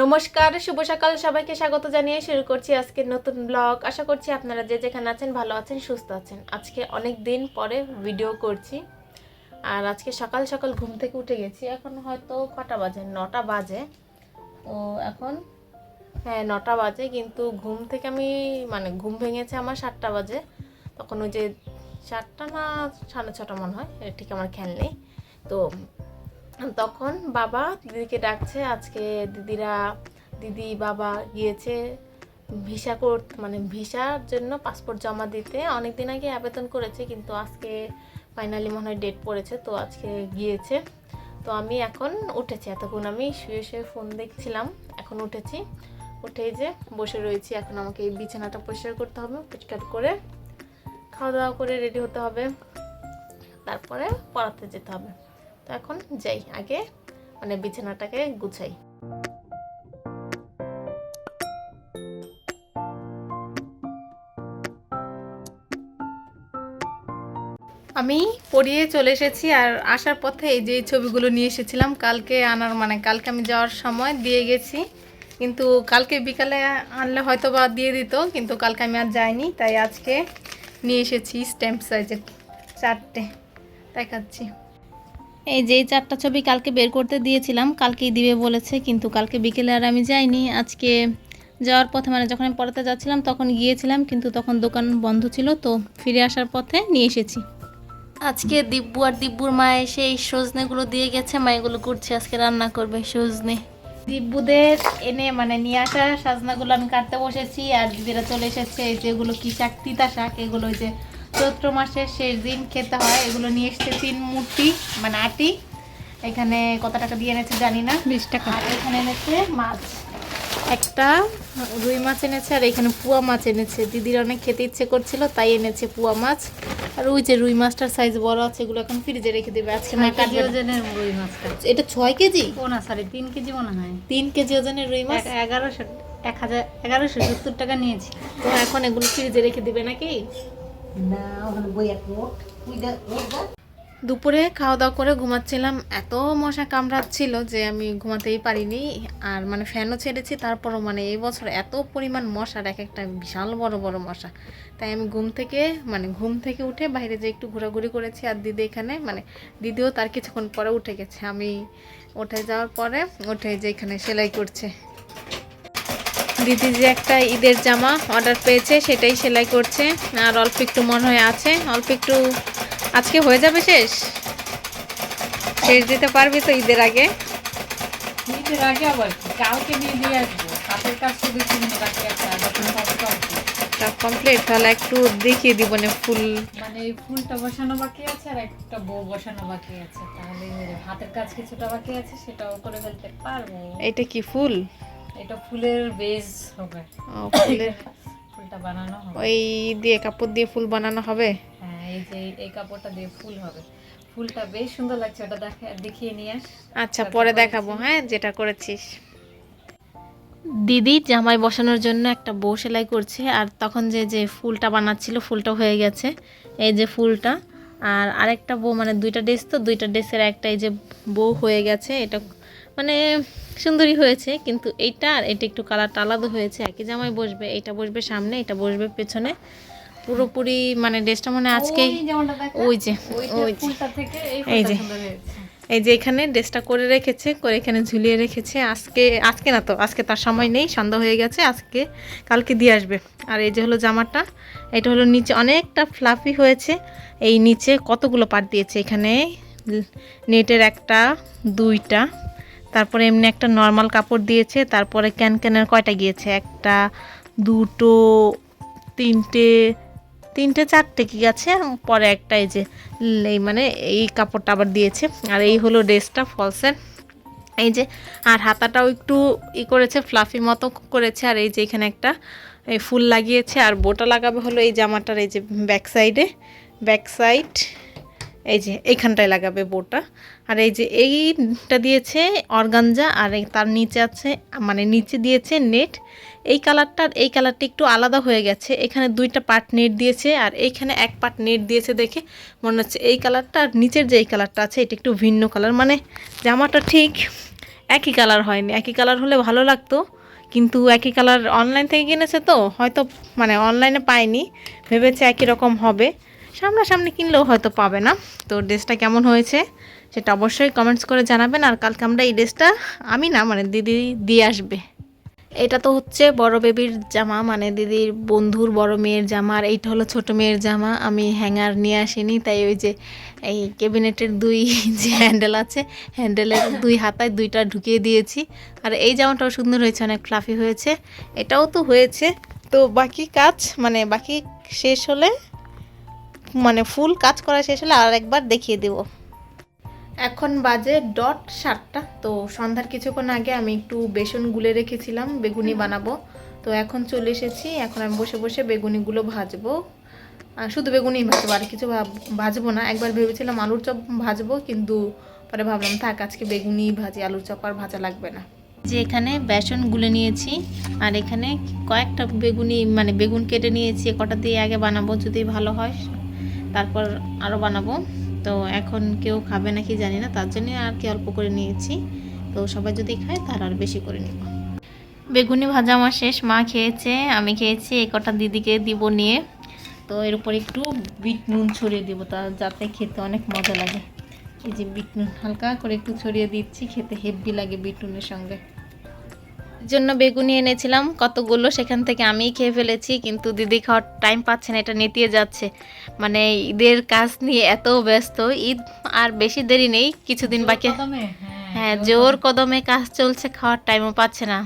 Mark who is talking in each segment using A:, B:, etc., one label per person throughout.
A: নমস্কার, শুভ সকাল সবাইকে স্বাগত জানিয়ে শুরু করছি আজকের নতুন ব্লগ। আশা করছি আপনারা যে যেখানে আছেন ভালো আছেন, সুস্থ আছেন। আজকে অনেক দিন পরে ভিডিও করছি আর আজকে সকাল সকাল ঘুম থেকে উঠে গেছি। এখন হয়তো কটা বাজে, 9টা বাজে। তো এখন হ্যাঁ 9টা বাজে, কিন্তু ঘুম থেকে আমি ঘুম ভেঙেছে আমার 7টা বাজে। তখন ওই যে 7টা না 6:30 মনে হয়, ঠিক আমার খেয়াল নেই। তো তখন বাবা দিদিকে ডাকছে। আজকে দিদি বাবা গিয়েছে ভিসা ভিসার জন্য পাসপোর্ট জমা দিতে। অনেক দিন আগে আবেদন করেছে, কিন্তু আজকে ফাইনালি মনে হয় ডেট পড়েছে, তো আজকে গিয়েছে। তো আমি এখন উঠেছি, এতক্ষণ আমি শুয়ে শুয়ে ফোন দেখছিলাম, এখন উঠেছি। উঠেই যে বসে রয়েছি। এখন আমাকে এই বিছানাটা পরিষ্কার করতে হবে, পরিষ্কার করে খাওয়া দাওয়া করে রেডি হতে হবে, তারপরে পড়াতে যেতে হবে। তো এখন যাই, আগে বিছানাটাকে গুছাই। আমি পড়িয়ে চলে এসেছি, আর আসার পথে এই যে ছবিগুলো নিয়ে এসেছিলাম কালকে আনার, কালকে আমি যাওয়ার সময় দিয়ে গেছি, কিন্তু কালকে বিকালে আনলে হয়তো বা দিয়ে দিত, কিন্তু কালকে আমি আর যাইনি, তাই আজকে নিয়ে এসেছি স্ট্যাম্প সাইজের 4টে দেখাচ্ছি। এই যে 4টা ছবি কালকে বের করতে দিয়েছিলাম, কালকেই দিবে বলেছে, কিন্তু কালকে বিকেলে আর আমি যাইনি। আজকে যাওয়ার পথে যখন আমি পড়াতে যাচ্ছিলাম তখন গিয়েছিলাম, কিন্তু তখন দোকান বন্ধ ছিল, তো ফিরে আসার পথে নিয়ে এসেছি। আজকে দিব্যু আর দিব্যুর মা এসে এই সজনেগুলো দিয়ে গেছে, মা এগুলো করছে, আজকে রান্না করবে সজনে। দিব্যুদের এনে নিয়ে আসা সজনাগুলো আমি কাটতে বসেছি, আর দিদিরা চলে এসেছে। এই যেগুলো কি শাক, তিতা শাক, এগুলো ওই যে চৈত্র মাসের শেষ দিন খেতে হয়। এগুলো নিয়ে এসছে 3 মুঠি, আটি। এখানে কত টাকা দিয়ে এনেছে জানি না, 20 টাকা। আর এখানে এনেছে মাছ, একটা রুই মাছ এনেছে, আর এখানে পুয়া মাছ এনেছে। দিদির অনেক খেতে ইচ্ছে করছিল, তাই এনেছে পুয়া মাছ। আর ওই যে রুই মাছটার সাইজ বড় আছে, এগুলো এখন ফ্রিজে রেখে দেবে। আজকে মা কাটবে ওজনের রুই মাছটা। এটা 6 কেজি, ও না সরি 3 কেজি মনে হয়। 3 কেজি ওজনের রুই মাছ 1170 টাকা নিয়েছি। তো এখন এগুলো ফ্রিজে রেখে দিবে নাকি? না, ওখানে বইয়া দুপুরে খাওয়া দাওয়া করে ঘুমাচ্ছিলাম, এত মশা কামড়াচ্ছিল যে আমি ঘুমাতেই পারিনি। আর ফ্যানও ছেড়েছি, তারপরও এই বছর এত পরিমাণ মশার, এক একটা বিশাল বড় বড় মশা। তাই আমি ঘুম থেকে উঠে বাইরে যে একটু ঘোরাঘুরি করেছি। আর দিদি এখানে দিদিও তার কিছুক্ষণ পরে উঠে গেছে। আমি উঠে যাওয়ার পরে যে এখানে সেলাই করছে। দিদি যে একটা ঈদের জামা অর্ডার পেয়েছে সেটাই সেলাই করছে, আর অল্প একটু মনে হয় আছে, অল্প একটু আজকে হয়ে যাবে শেষ দিতে পারবি তো ঈদের আগে?
B: আবার কালকে নিয়ে দিয়ে আসবো, হাতের কাজ শুধু বাকি আছে,
A: কমপ্লিট। তাহলে একটু দেখিয়ে দিব ফুল,
B: এই ফুলটা বসানো বাকি আছে আর একটা বউ বসানো বাকি আছে, তাহলে হাতের কাজ কিছুটা বাকি আছে, সেটাও করে ফেলতে পারবো।
A: এটা কি ফুল?
B: এটা ফুলের বেজ হবে। ফুলটা বানানো হবে,
A: ওই দিয়ে কাপড় দিয়ে ফুল বানানো হবে।
B: হ্যাঁ, এই যে এই কাপড়টা দিয়ে ফুল হবে। ফুলটা বেশ সুন্দর লাগছে, ওটা দেখিয়ে নিয়ে আস।
A: আচ্ছা, পরে দেখাবো। হ্যাঁ, যেটা করেছিস। দিদি জামাই বসানোর জন্য একটা বউ সেলাই করছে, আর তখন যে ফুলটা বানাচ্ছিল ফুলটা হয়ে গেছে, এই যে ফুলটা। আর আরেকটা বউ, দুইটা ড্রেস, তো দুইটা ড্রেসের একটা এই যে বউ হয়ে গেছে। এটা সুন্দরী হয়েছে, কিন্তু এইটা আর এটা একটু কালারটা আলাদা হয়েছে। একই জামাই বসবে, এটা বসবে সামনে, এটা বসবে পেছনে। পুরোপুরি ড্রেসটা আজকে ওই যে এই যে এখানে ড্রেসটা করে রেখেছে, করে এখানে ঝুলিয়ে রেখেছে। আজকে না, তো আজকে তার সময় নেই, সন্ধ্যা হয়ে গেছে, কালকে দিয়ে আসবে। আর এই যে হলো জামাটা, এটা হলো নিচে অনেকটা ফ্লাফি হয়েছে। এই নিচে কতগুলো পার্ট দিয়েছে, এখানে নেটের একটা, দুইটা, তারপরে এমনি একটা নর্মাল কাপড় দিয়েছে, তারপরে ক্যানের কয়টা গিয়েছে, একটা, দুটো, তিনটে চারটে কি গেছে, পরে একটা এই যে এই কাপড়টা আবার দিয়েছে। আর এই হলো ড্রেসটা ফলসের, এই যে। আর হাতাটাও একটু করেছে, ফ্লাফি মতো করেছে। আর এই যে এখানে একটা এই ফুল লাগিয়েছে, আর বোটা লাগাবে হলো এই জামাটার এই যে ব্যাক সাইড, এই যে এইখানটায় লাগাবে বোটা। আর এই যে এইটা দিয়েছে অর্গানজা, আর তার নিচে আছে নিচে দিয়েছে নেট। এই কালারটা একটু আলাদা হয়ে গেছে, এখানে 2টা পার্ট নেট দিয়েছে, আর এইখানে এক পার্ট নেট দিয়েছে। দেখে মনে হচ্ছে এই কালারটা আর নিচের যে এই কালারটা আছে এটা একটু ভিন্ন কালার, জামাটা ঠিক একই কালার হয়নি, একই কালার হলে ভালো লাগতো, কিন্তু একই কালার অনলাইন থেকে কিনেছে তো হয়তো মানে অনলাইনে পাইনি, ভেবেছে একই রকম হবে, সামনাসামনি কিনলেও হয়তো পাবে না। তো ড্রেসটা কেমন হয়েছে সেটা অবশ্যই কমেন্টস করে জানাবেন। আর কালকে আমরা এই ড্রেসটা আমি না মানে দিদি দিয়ে আসবে। এটা তো হচ্ছে বড় বেবির জামা, মানে দিদির বন্ধুর বড় মেয়ের জামা, আর এইটা হলো ছোট মেয়ের জামা। আমি হ্যাঙ্গার নিয়ে আসিনি, তাই ওই যে এই ক্যাবিনেটের দুই যে হ্যান্ডেল আছে, হ্যান্ডেলের দুই হাতায় দুইটা ঢুকিয়ে দিয়েছি। আর এই জামাটাও সুন্দর হয়েছে, অনেক ফ্লাফি হয়েছে, এটাও তো হয়েছে। তো বাকি কাজ মানে বাকি শেষ হলে, মানে ফুল কাজ করা শেষ হলে আর একবার দেখিয়ে দেবো। এখন বাজে ডট 7টা। তো সন্ধ্যার কিছুক্ষণ আগে আমি একটু বেসন গুলে রেখেছিলাম বেগুনি বানাবো, তো এখন চলে এসেছি। এখন আমি বসে বসে বেগুনিগুলো ভাজবো, শুধু বেগুনি ভাজবো, আর কিছু ভাজবো না। একবার ভেবেছিলাম আলুর চপ ভাজবো, কিন্তু পরে ভাবলাম থাক আজকে বেগুনি ভাজি, আলুর চপ আর ভাজা লাগবে না। যে এখানে বেসন গুলে নিয়েছি, আর এখানে কয়েকটা বেগুনি মানে বেগুন কেটে নিয়েছি, কটা দিয়ে আগে বানাবো, যদি ভালো হয় তারপর আরও বানাবো। তো এখন কেউ খাবে নাকি জানি না, তার জন্য আর কি অল্প করে নিয়েছি। তো সবাই যদি খায় তার আর বেশি করে নিব। বেগুনি ভাজা আমার শেষ, মা খেয়েছে, আমি খেয়েছি, এই কটা দিদিকে দিব নিয়ে। তো এর উপর একটু বিট নুন ছড়িয়ে দিব, তা যাতে খেতে অনেক মজা লাগে। এই যে বিট নুন হালকা করে একটু ছড়িয়ে দিচ্ছি, খেতে হেভি লাগে বিট নুনের সঙ্গে। জন্য বেগুনি এনেছিলাম কতগুলো, সেখান থেকে আমি খেয়ে ফেলেছি, কিন্তু দিদি খাওয়ার টাইম পাচ্ছে না, এটা নিতে যাচ্ছে। মানে ঈদের কাজ নিয়ে এত ব্যস্ত, ঈদ আর বেশি দেরি নেই, কিছুদিন বাকি। হ্যাঁ, জোর কদমে কাজ চলছে, খাওয়ার টাইমও পাচ্ছে না।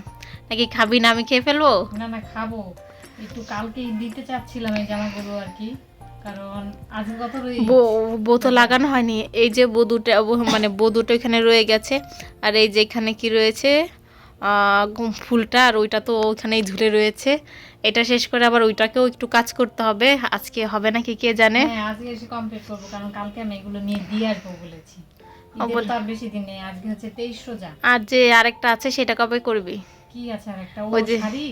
A: নাকি খাবি না? আমি খেয়ে ফেলবো।
B: না না, খাবো, একটু কালকে দিতে চাচ্ছিলাম এই জামাগুলো আর কি, কারণ আজকে কত
A: বো তো লাগানো হয়নি, এই যে বো দুটো মানে বো দুটো এখানে রয়ে গেছে, আর এই যে এখানে কি রয়েছে ফুলটা, আর ওইটা তো ওইখানেই ঝুলে রয়েছে। এটা শেষ করে আবার ওইটাকেও একটু কাজ করতে হবে, আজকে হবে নাকি কে জানে।
B: হ্যাঁ, আজকে এসে কমপ্লিট করব, কারণ কালকে আমি এগুলো নিয়ে দিয়ে আসবো বলেছি। ঈদের তো আর বেশি দিন নেই, আজকে হচ্ছে 23 রোজা।
A: আর যে আরেকটা আছে সেটা কবে করবি?
B: কি আছে আরেকটা?
A: ওই যে
B: শাড়ি,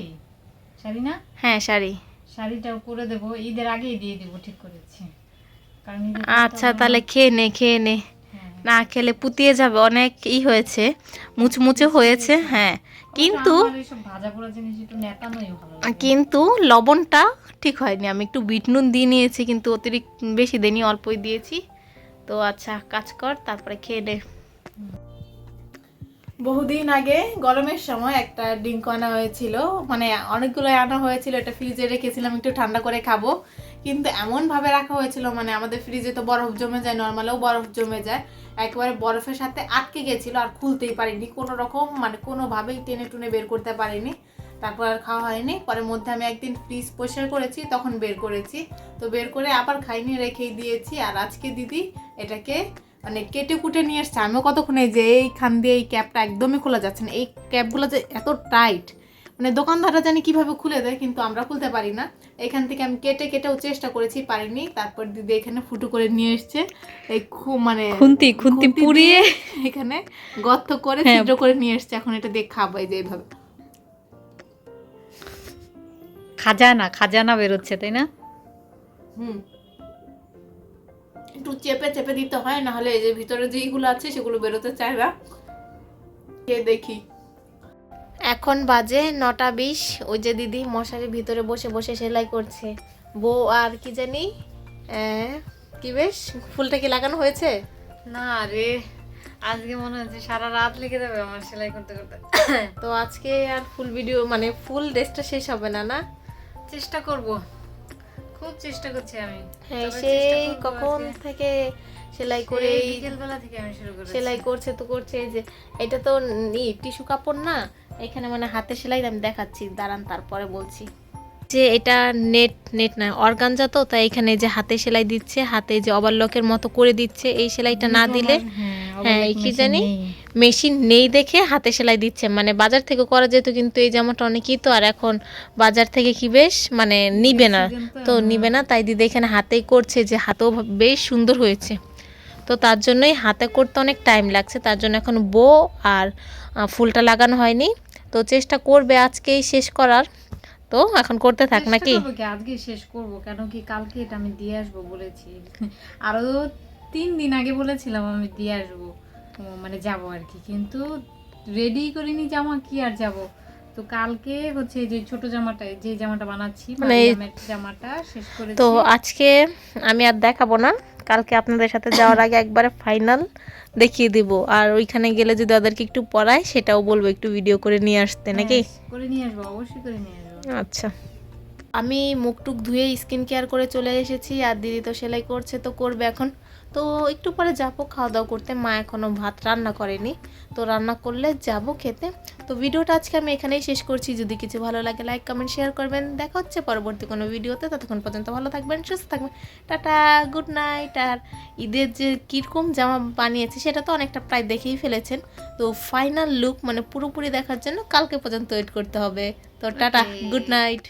B: শাড়ি না?
A: হ্যাঁ শাড়ি,
B: শাড়িটাও করে দেবো, ঈদের আগেই দিয়ে দেবো, ঠিক করেছি। কারণ
A: আচ্ছা তাহলে খেয়ে নে, খেয়ে নে, না খেলে পুতিয়ে যাবে, অনেক হয়েছে, মুচমুচে হয়েছে। হ্যাঁ কিন্তু
B: ভাজা পোড়া জিনিস একটু নেতানোই ভালো,
A: কিন্তু লবণটা ঠিক হয়নি, আমি একটু বিট নুন দিয়ে নিয়েছি, কিন্তু অতিরিক্ত বেশি দিইনি, অল্পই দিয়েছি। তো আচ্ছা কাজ কর, তারপরে খেয়ে নে। বহুদিন আগে গরমের সময় একটা ডিঙ্ক আনা হয়েছিল, মানে অনেকগুলো আনা হয়েছিল, এটা ফ্রিজে রেখেছিলাম একটু ঠান্ডা করে খাবো, কিন্তু এমন ভাবে রাখা হয়েছিল, মানে আমাদের ফ্রিজে তো বরফ জমে যায়, নর্মালেও বরফ জমে যায়, একেবারে বরফের সাথে আটকে গেছিল, আর খুলতেই পারিনি কোনো রকম, মানে কোনোভাবেই টেনে টুনে বের করতে পারিনি। তারপর আর খাওয়া হয়নি, পরে মধ্যে আমি একদিন ফ্রিজ পরিষ্কার করেছি, তখন বের করেছি, তো বের করে আবার খাইনি, রেখেই দিয়েছি। আর আজকে দিদি এটাকে মানে কেটে কুটে নিয়ে এসছে, আমিও কতক্ষণে যে এইখান দিয়ে এই ক্যাপটা একদমই খোলা যাচ্ছে না, এই ক্যাপগুলো যে এত টাইট, মানে দোকানদাররা জানি কিভাবে খুলে দেয়, কিন্তু আমরা খুলতে পারি না। এখান থেকে আমি কেটে কেটেও চেষ্টা করেছি, পারিনি। তারপর দিদি এখানে ফুটো করে নিয়ে এসছে, এই মানে খুন্তি খুন্তি পুড়িয়ে এখানে গর্ত করে ছিদ্র করে নিয়ে এসছে, এখন এটা দিয়ে খাবো, এই যে এইভাবে
B: খাজানা খাজানা বেরোচ্ছে, তাই না?
A: একটু চেপে চেপে দিতে হয়, না হলে এই যে ভিতরে যেইগুলো আছে সেগুলো বেরোতে চায় না। দেখি এখন বাজে 9:20, ওই যে দিদি মশারির ভিতরে বসে বসে সেলাই করছে। বউ আর কি জানি কি বেশ ফুলটা কি লাগানো হয়েছে?
B: না রে, আজকে মনে হচ্ছে সারা রাত লেগে যাবে আমার সেলাই করতে করতে।
A: তো আজকে আর ফুল ভিডিও মানে ফুল ড্রেসটা শেষ হবে না, না?
B: চেষ্টা করব, খুব চেষ্টা করছি আমি।
A: হ্যাঁ, সেই কখন থেকে সেলাই করে
B: বিকেলবেলা থেকে আমি শুরু করেছি,
A: সেলাই করছে তো করছে। এই যে এটা তো টিস্যু কাপড় না, এখানে মানে হাতে সেলাই, আমি দেখাচ্ছি দাঁড়ান তারপরে বলছি। যে এটা নেট না অর্গানজা, তো তাই এখানে যে হাতে সেলাই দিচ্ছে, হাতে যে ওভারলকের মতো করে দিচ্ছে, এই সেলাইটা না দিলে হ্যাঁ কি জানি মেশিন নেই দেখে হাতে সেলাই দিচ্ছে, মানে বাজার থেকে করা যেত, কিন্তু এই জামাটা অনেকই তো, আর এখন বাজার থেকে কি বেশ মানে নিবে না, তো নিবে না, তাই দিদি এখানে হাতেই করছে, যে হাতেও বেশ সুন্দর হয়েছে। তো তার জন্যই হাতে করতে অনেক টাইম লাগছে, তার জন্য এখন বো আর ফুলটা লাগানো হয়নি, তো চেষ্টা করবে আজকেই শেষ করার। তো এখন করতে থাক নাকি?
B: আজকে শেষ করব, কেন কি কালকে এটা আমি দিয়ে আসবো বলেছি, আরো 3 দিন আগে বলেছিলাম আমি দিয়ে আসবো, মানে যাব আর কি, কিন্তু রেডি করিনি জামা, কি আর যাব। তো কালকে হচ্ছে যে ছোট জামাটা, যে জামাটা বানাচ্ছি
A: মানে
B: মারিয়ামের জামাটা শেষ করেছি।
A: তো আজকে আমি আর দেখাবো না, কালকে আপনাদের সাথে যাওয়ার আগে একবারে ফাইনাল দেখিয়ে দিব। আর ওইখানে গেলে যদি ওদেরকে একটু পড়ায় সেটাও বলবো একটু ভিডিও করে নিয়ে আসতে নাকি।
B: হ্যাঁ, করে নিয়ে আসবো, অবশ্যই করে নিয়ে আসবো।
A: আচ্ছা, আমি মুখ টুক ধুয়ে স্কিন কেয়ার করে চলে এসেছি, আর দিদি তো সেলাই করছে, তো করবে এখন। তো একটু পরে যাবো খাওয়া দাওয়া করতে, মা এখনও ভাত রান্না করেনি, তো রান্না করলে যাব খেতে। তো ভিডিওটা আজকে আমি এখানেই শেষ করছি। যদি কিছু ভালো লাগে লাইক কমেন্ট শেয়ার করবেন। দেখা হচ্ছে পরবর্তী কোনো ভিডিওতে, ততক্ষণ পর্যন্ত ভালো থাকবেন, সুস্থ থাকবেন, টাটা, গুড নাইট। আর ঈদের যে কীরকম জামা বানিয়েছি সেটা তো অনেকটা প্রায় দেখেই ফেলেছেন। তো ফাইনাল লুক মানে পুরোপুরি দেখার জন্য কালকে পর্যন্ত ওয়েট করতে হবে। তো টাটা, গুড নাইট।